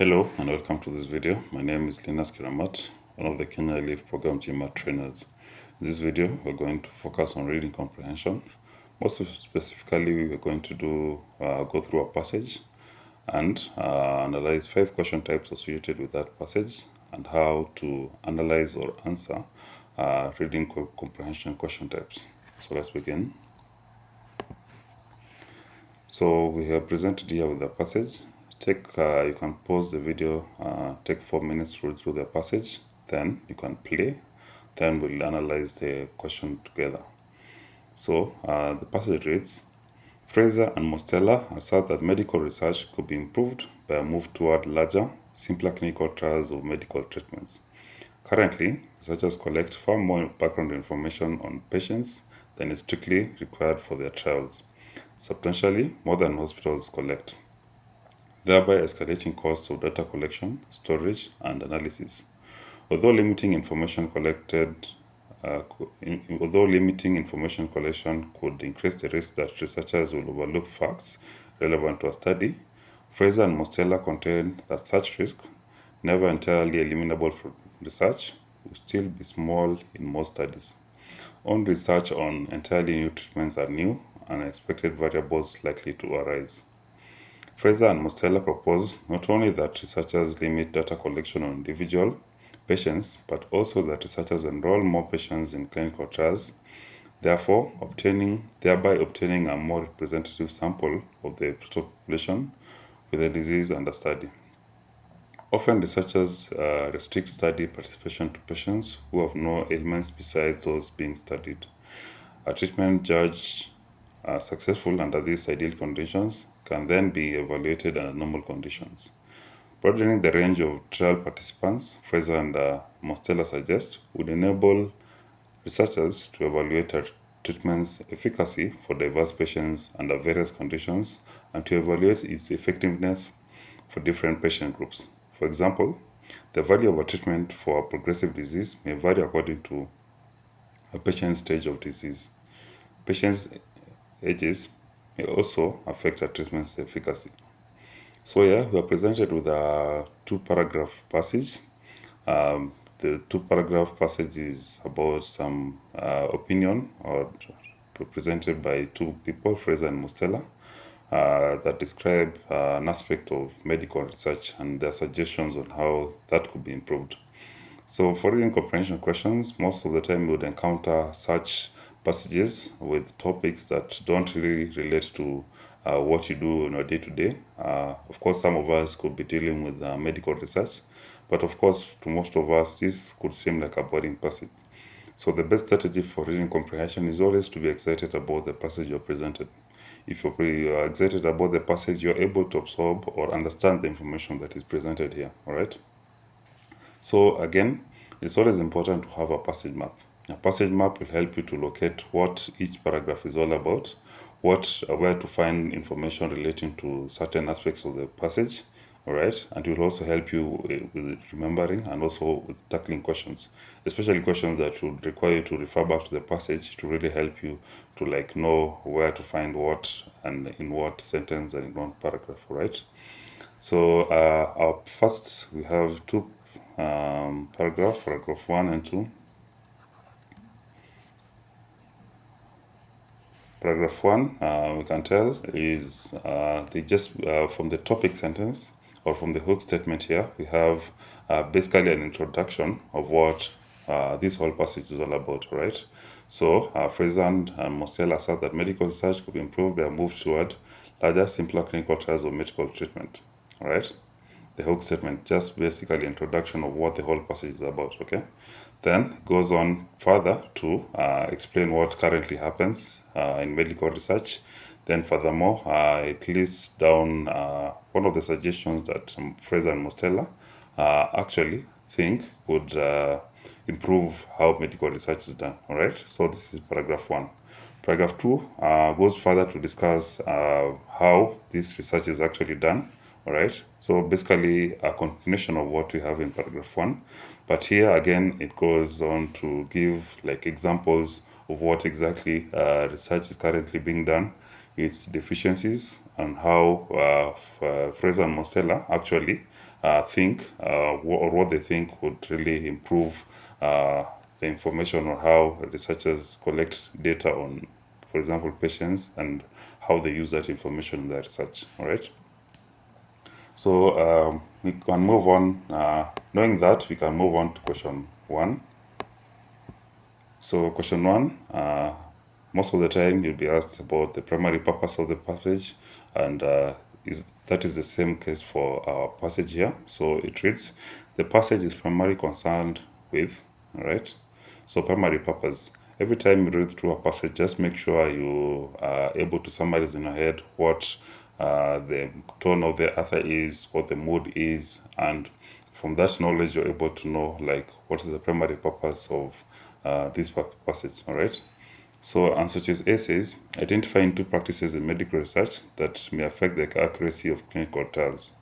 Hello and welcome to this video. My name is Linus Kiramat, one of the Kenya Elite Program GMAT trainers. In this video, we're going to focus on reading comprehension. Most specifically, we're going to go through a passage and analyze 5 question types associated with that passage and how to analyze or answer reading comprehension question types. So let's begin. So we have presented here with the passage. You can pause the video, take 4 minutes to read through the passage, then you can play, then we'll analyze the question together. So the passage reads, Fraser and Mostella assert that medical research could be improved by a move toward larger, simpler clinical trials of medical treatments. Currently, researchers collect far more background information on patients than is strictly required for their trials, substantially more than hospitals collect, thereby escalating costs of data collection, storage, and analysis. Although limiting information collection could increase the risk that researchers will overlook facts relevant to a study, Fraser and Mostella contend that such risk, never entirely eliminable from research, will still be small in most studies. On research on entirely new treatments are new and unexpected variables likely to arise. Fraser and Mostella propose not only that researchers limit data collection on individual patients, but also that researchers enroll more patients in clinical trials, thereby obtaining a more representative sample of the total population with the disease under study. Often researchers restrict study participation to patients who have no ailments besides those being studied. A treatment judged successful under these ideal conditions can then be evaluated under normal conditions. Broadening the range of trial participants, Fraser and Mostella suggest, would enable researchers to evaluate a treatment's efficacy for diverse patients under various conditions and to evaluate its effectiveness for different patient groups. For example, the value of a treatment for a progressive disease may vary according to a patient's stage of disease. Patients' ages may also affect a treatment's efficacy. So here we are presented with a 2-paragraph passage. The 2-paragraph passage is about some opinion or presented by 2 people, Fraser and Mostella, that describe an aspect of medical research and their suggestions on how that could be improved. So for reading comprehension questions, most of the time you would encounter such passages with topics that don't really relate to what you do on a day-to-day. Of course, some of us could be dealing with medical research, but of course, to most of us, this could seem like a boring passage. So the best strategy for reading comprehension is always to be excited about the passage you're presented. If you're excited about the passage, you're able to absorb or understand the information that is presented here, all right? So again, it's always important to have a passage map. A passage map will help you to locate what each paragraph is all about, where to find information relating to certain aspects of the passage, all right? And it will also help you with remembering and also with tackling questions, especially questions that would require you to refer back to the passage to really help you to know where to find what and in what sentence and in what paragraph, all right? So first we have 2 paragraph 1 and 2. Paragraph 1, we can tell is from the topic sentence or from the hook statement here, we have basically an introduction of what this whole passage is all about, right? So Fraser and Mostella assert that medical research could be improved by a move toward larger, simpler clinical trials of medical treatment, all right? The hook statement, just basically introduction of what the whole passage is about, okay? Then goes on further to explain what currently happens in medical research. Then furthermore, it lists down one of the suggestions that Fraser and Mostella actually think would improve how medical research is done, all right? So this is paragraph 1. Paragraph 2 goes further to discuss how this research is actually done. All right, so basically a continuation of what we have in paragraph 1, but here again it goes on to give examples of what exactly research is currently being done its deficiencies, and how Fraser and Mostella actually think or what they think would really improve the information, or how researchers collect data on, for example, patients, and how they use that information in their research. All right. So we can move on. Knowing that, we can move on to question 1. So question 1, most of the time you'll be asked about the primary purpose of the passage, and that is the same case for our passage here. So it reads, the passage is primarily concerned with, all right? So primary purpose. Every time you read through a passage, just make sure you are able to summarize in your head what the tone of the author is, what the mood is, and from that knowledge you're able to know like what is the primary purpose of this passage. All right. So answer choice A says, identifying 2 practices in medical research that may affect the accuracy of clinical trials.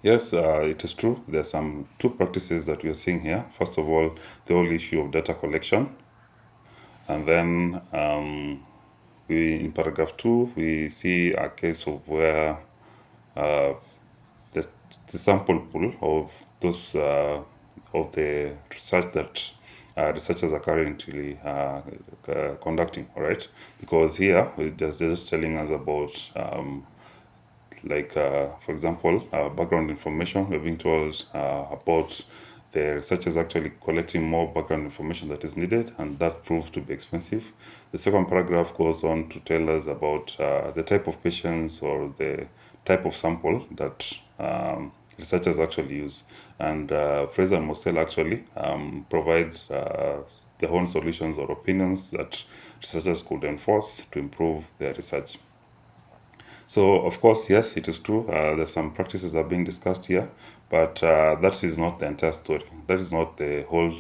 Yes, it is true. There are some 2 practices that we are seeing here. First of all, the whole issue of data collection, and then in paragraph 2 we see a case of where the sample pool of those of the research that researchers are currently conducting. All right, because here they're just telling us about for example, background information. We're being told about the researchers actually collecting more background information that is needed, and that proves to be expensive. The second paragraph goes on to tell us about the type of patients or the type of sample that researchers actually use, and Fraser and Mostell actually provide their own solutions or opinions that researchers could enforce to improve their research. So, of course, yes, it is true. There's some practices that are being discussed here, but that is not the entire story. That is not the whole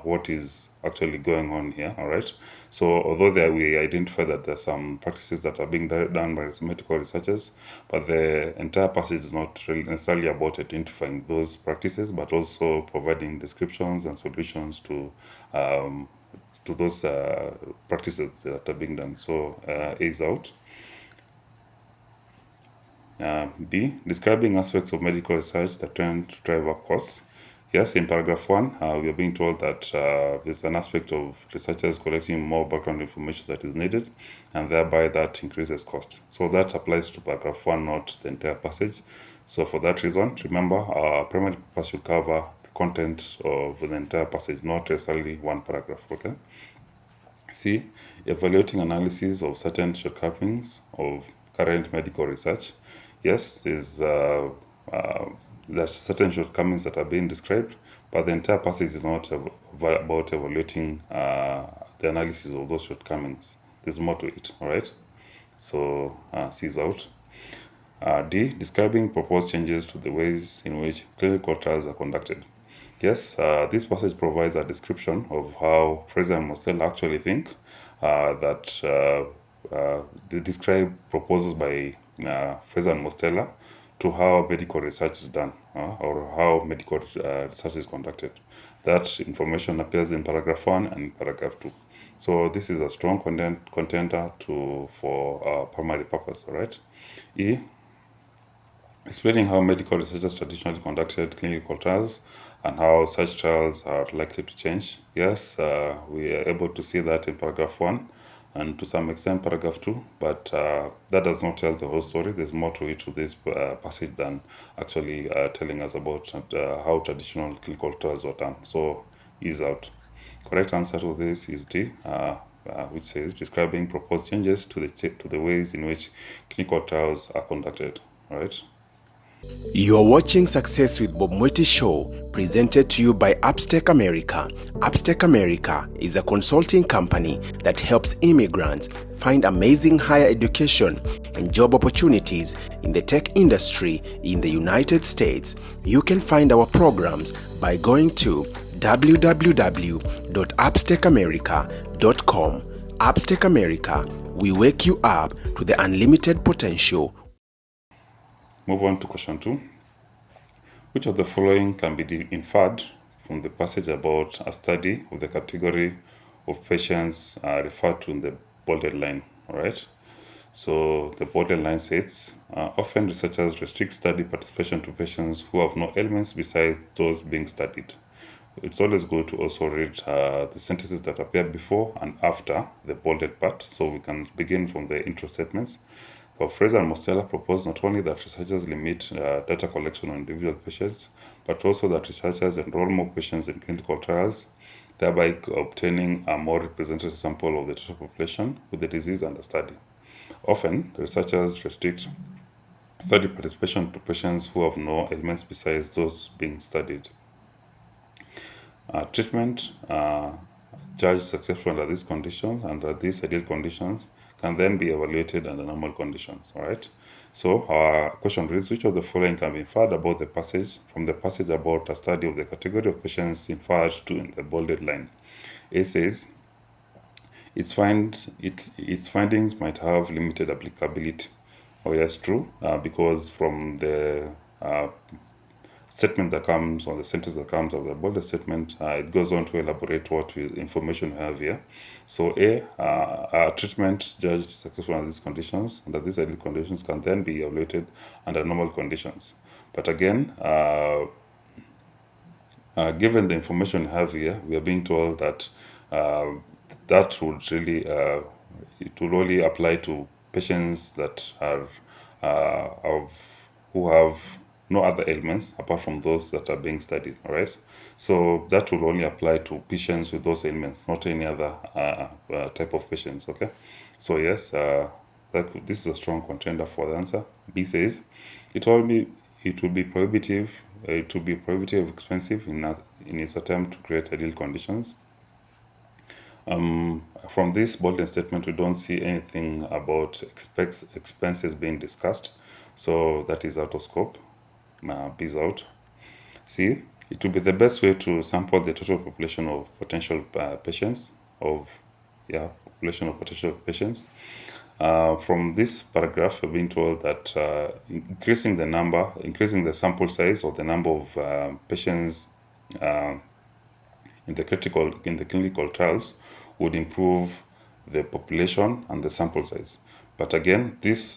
what is actually going on here. All right. So, although we identify that there's some practices that are being done by medical researchers, but the entire passage is not really necessarily about identifying those practices, but also providing descriptions and solutions to those practices that are being done. So, A is out. B, describing aspects of medical research that tend to drive up costs. Yes, in paragraph 1, we are being told that there's an aspect of researchers collecting more background information that is needed, and thereby that increases cost. So that applies to paragraph 1, not the entire passage. So for that reason, remember, our primary purpose should cover the content of the entire passage, not necessarily one paragraph. Okay. C, evaluating analysis of certain shortcomings of current medical research. Yes, there's certain shortcomings that are being described, but the entire passage is not about evaluating the analysis of those shortcomings. There's more to it. All right. So C is out. D, describing proposed changes to the ways in which clinical trials are conducted. Yes, this passage provides a description of how Fraser and Mostell actually think that they describe proposals by Fraser and Mostella to how medical research is done or how medical research is conducted. That information appears in paragraph 1 and paragraph 2. So this is a strong contender for primary purpose. All right. E, explaining how medical researchers traditionally conducted clinical trials and how such trials are likely to change. Yes, we are able to see that in paragraph 1 and to some extent paragraph 2, but that does not tell the whole story. There's more to it to this passage than actually telling us about how traditional clinical trials were done. So is out. Correct answer to this is D, which says describing proposed changes to the ways in which clinical trials are conducted. All right. You are watching Success with Bob Mwiti Show, presented to you by Upstack America. Upstack America is a consulting company that helps immigrants find amazing higher education and job opportunities in the tech industry in the United States. You can find our programs by going to www.upstackamerica.com. Upstack America, we wake you up to the unlimited potential. Move on to question 2. Which of the following can be inferred from the passage about a study of the category of patients referred to in the bolded line? All right. So the borderline says, often researchers restrict study participation to patients who have no ailments besides those being studied. It's always good to also read the sentences that appear before and after the bolded part, so we can begin from the intro statements. So Fraser and Mostella propose not only that researchers limit data collection on individual patients, but also that researchers enroll more patients in clinical trials, thereby obtaining a more representative sample of the total population with the disease under study. Often, researchers restrict study participation to patients who have no ailments besides those being studied. Treatment judged successful under these conditions, under these ideal conditions, can then be evaluated under normal conditions. All right. So our question reads: which of the following can be inferred about the passage from the passage about a study of the category of patients inferred to in the bolded line? A says its findings might have limited applicability. Oh yes, true, because from the statement that comes, or the sentence that comes out of the bolded statement, it goes on to elaborate what information we have here. So A, treatment judged successful under these conditions, under these ideal conditions, can then be evaluated under normal conditions. But again, given the information we have here, we are being told that that would really it will only apply to patients that are who have no other ailments apart from those that are being studied. All right, so that will only apply to patients with those ailments, not any other type of patients. Okay, so yes, this is a strong contender for the answer. B says it will be prohibitive. It will be prohibitive expensive in its attempt to create ideal conditions. From this bold statement, we don't see anything about expenses being discussed, so that is out of scope. B is out. C, it will be the best way to sample the total population of potential patients. From this paragraph, we're being told that increasing the sample size or the number of patients in the clinical trials would improve the population and the sample size. But again, this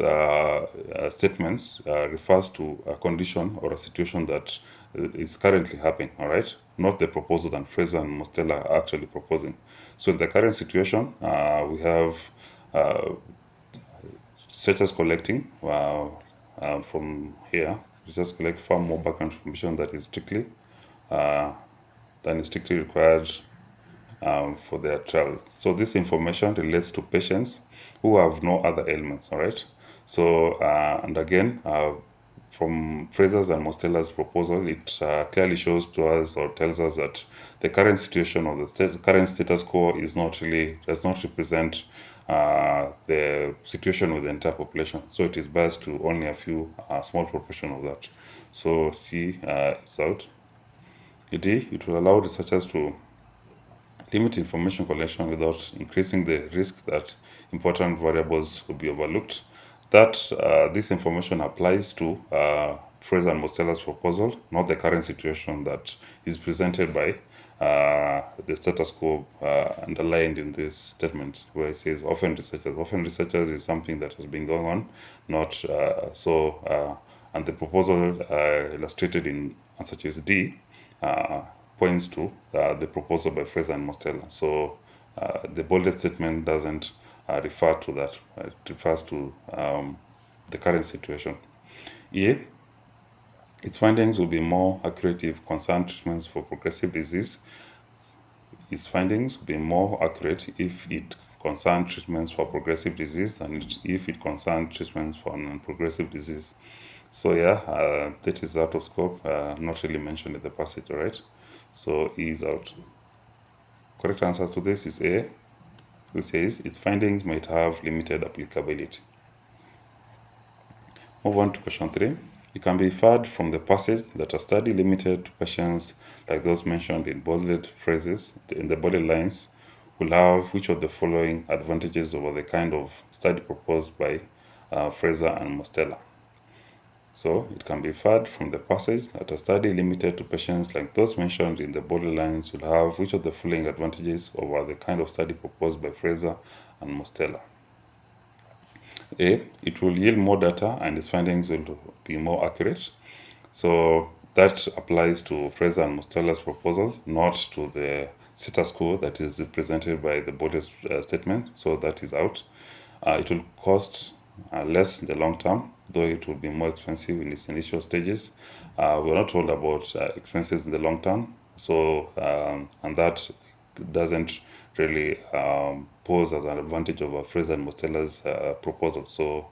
statements refers to a condition or a situation that is currently happening, all right? Not the proposal that Fraser and Mostella are actually proposing. So in the current situation, we have researchers collecting from here. Researchers collect far more background information that is strictly required for their trial. So this information relates to patients who have no other ailments. All right. So and again, from Fraser's and Mostella's proposal, it clearly shows to us or tells us that the current situation or the current status quo does not represent the situation with the entire population. So it is biased to only a few small proportion of that. So C is out. D, it will allow researchers to limit information collection without increasing the risk that important variables will be overlooked. That this information applies to Fraser and Mostella's proposal, not the current situation that is presented by the status quo underlined in this statement, where it says often researchers. Often researchers is something that has been going on, not and the proposal illustrated in answer choice D points to the proposal by Fraser and Mostella. So the bolded statement doesn't refer to that. It refers to the current situation. E, its findings will be more accurate if concerned treatments for progressive disease. Its findings will be more accurate if it concerned treatments for progressive disease than if it concerned treatments for non-progressive disease. So yeah, that is out of scope, not really mentioned in the passage, all right? So E is out. Correct answer to this is A, who says its findings might have limited applicability. Move on to question 3. It can be inferred from the passage that a study limited to patients like those mentioned in bolded phrases, in the bolded lines, will have which of the following advantages over the kind of study proposed by Fraser and Mostella. So it can be inferred from the passage that a study limited to patients like those mentioned in the bolded lines will have which of the following advantages over the kind of study proposed by Fraser and Mostella. A, it will yield more data and its findings will be more accurate. So that applies to Fraser and Mostella's proposal, not to the status quo that is represented by the bolded statement. So that is out. It will cost less in the long term, though it will be more expensive in its initial stages. We're not told about expenses in the long term. So, and that doesn't really pose as an advantage over Fraser and Mostella's proposal. So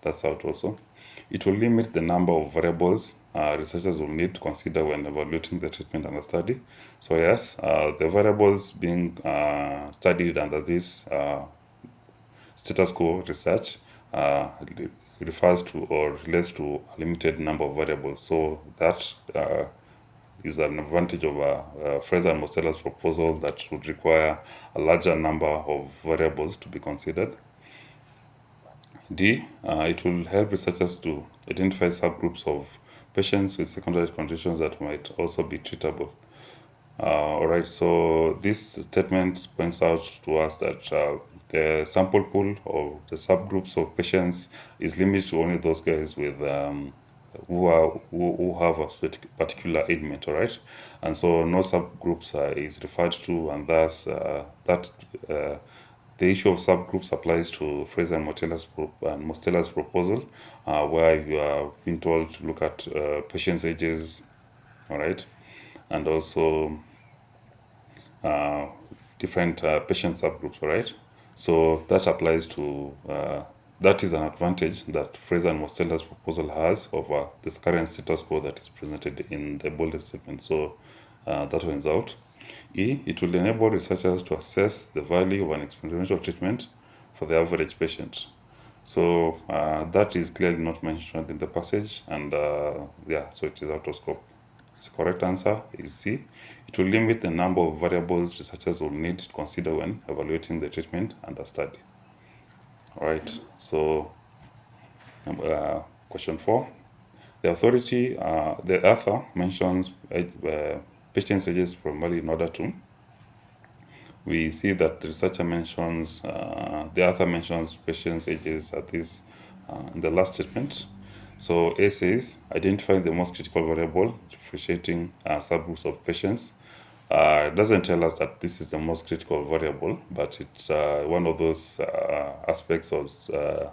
that's out also. It will limit the number of variables researchers will need to consider when evaluating the treatment under study. So yes, the variables being studied under this status quo research refers to or relates to a limited number of variables. So that is an advantage of Fraser and Mostella's proposal that would require a larger number of variables to be considered. D, it will help researchers to identify subgroups of patients with secondary conditions that might also be treatable. All right, so this statement points out to us that the sample pool of the subgroups of patients is limited to only those guys with who have a particular ailment, all right? And so no subgroups is referred to, and thus the issue of subgroups applies to Fraser and Mostella's proposal, where you are being told to look at patients' ages, all right, and also different patient subgroups, all right? So that applies to, that is an advantage that Fraser and Mostella's proposal has over the current status quo that is presented in the bolded statement. So that wins out. E, it will enable researchers to assess the value of an experimental treatment for the average patient. So that is clearly not mentioned in the passage, and yeah, so it is out of scope. The correct answer is C. It will limit the number of variables researchers will need to consider when evaluating the treatment under study. All right, so question 4. The author mentions patients' ages primarily in order to. We see that the researcher mentions, the author mentions patients' ages at this in the last statement. So A says, identify the most critical variable, differentiating subgroups of patients. It doesn't tell us that this is the most critical variable, but it's one of those aspects of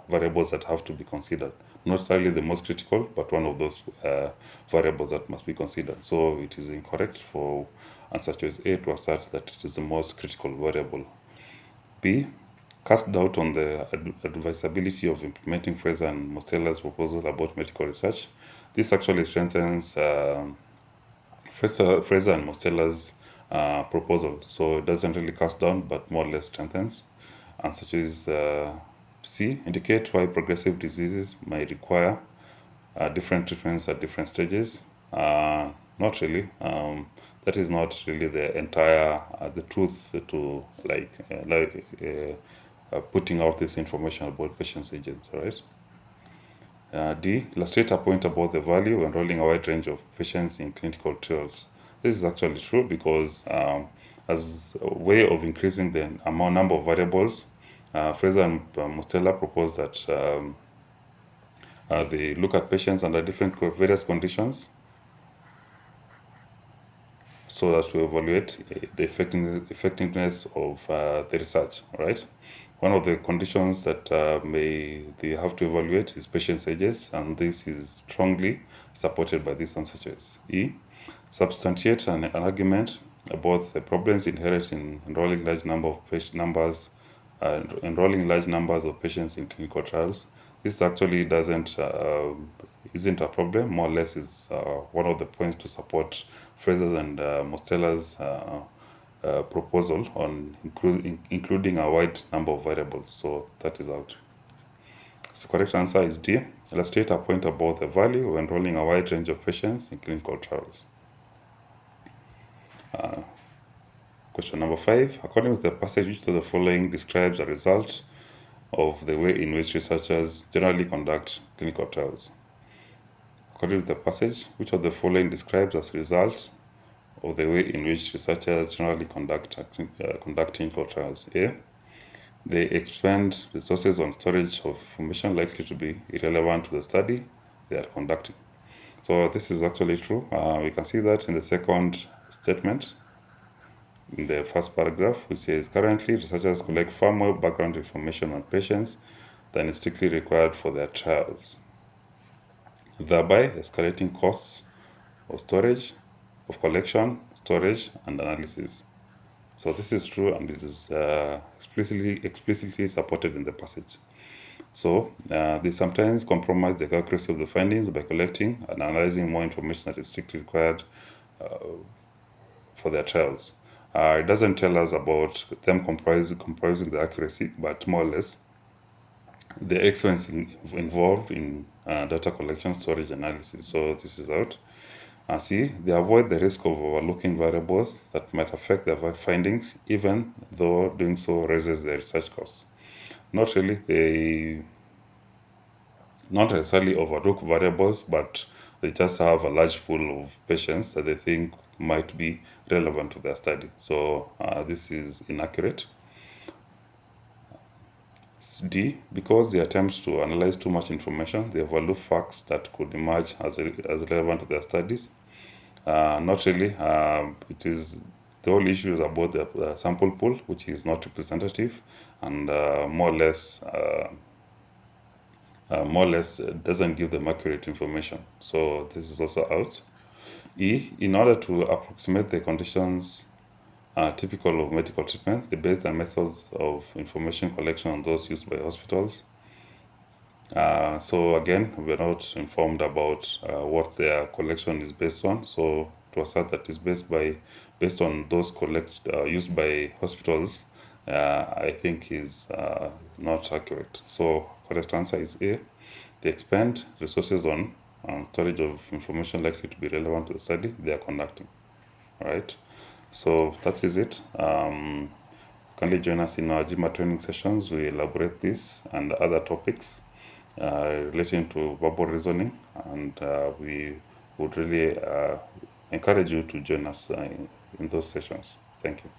variables that have to be considered. Not necessarily the most critical, but one of those variables that must be considered. So it is incorrect for answer choice A to assert that it is the most critical variable. B, cast doubt on the advisability of implementing Fraser and Mostella's proposal about medical research. This actually strengthens Fraser and Mostella's proposal. So it doesn't really cast down, but more or less strengthens. Answer choice C, indicate why progressive diseases may require different treatments at different stages. Not really. That is not really the entire the truth to putting out this information about patients' ages, right? D, illustrate a point about the value of enrolling a wide range of patients in clinical trials. This is actually true because as a way of increasing the number of variables, Fraser and Mostella proposed that they look at patients under various conditions so that we evaluate the effectiveness of the research, right? One of the conditions that they have to evaluate is patients' ages, and this is strongly supported by this answer choice. E, substantiate an argument about the problems inherent in enrolling large numbers of patients in clinical trials. This actually isn't a problem. More or less is one of the points to support Fraser's and Mostella's proposal on including a wide number of variables. So that is out. So the correct answer is D. Illustrate a point about the value of enrolling a wide range of patients in clinical trials. Question number 5. According to the passage, which of the following describes a result of the way in which researchers generally conduct clinical trials? According to the passage, which of the following describes as a result of the way in which researchers generally conduct clinical trials? A, They expend resources on storage of information likely to be irrelevant to the study they are conducting. So this is actually true. We can see that in the second statement, in the first paragraph, which says, currently researchers collect far more background information on patients than is strictly required for their trials, thereby escalating costs of storage, of collection, storage, and analysis. So this is true, and it is explicitly supported in the passage. So they sometimes compromise the accuracy of the findings by collecting and analyzing more information that is strictly required for their trials. It doesn't tell us about them compromising the accuracy, but more or less the expense involved in data collection, storage, analysis. So this is out. C, they avoid the risk of overlooking variables that might affect their findings, even though doing so raises their research costs. Not really, they not necessarily overlook variables, but they just have a large pool of patients that they think might be relevant to their study. So this is inaccurate. D, because they attempt to analyze too much information, they overlook facts that could emerge as relevant to their studies. Not really. It is the whole issue is about the sample pool, which is not representative, and more or less doesn't give them accurate information. So this is also out. E, in order to approximate the conditions typical of medical treatment, they base their methods of information collection on those used by hospitals. So again, we're not informed about what their collection is based on. So to assert that it's based on those used by hospitals, I think is not accurate. So correct answer is A. They expend resources on storage of information likely to be relevant to the study they are conducting. All right. So that is it. Kindly join us in our GMAT training sessions. We elaborate this and other topics relating to verbal reasoning, and we would really encourage you to join us in those sessions. Thank you.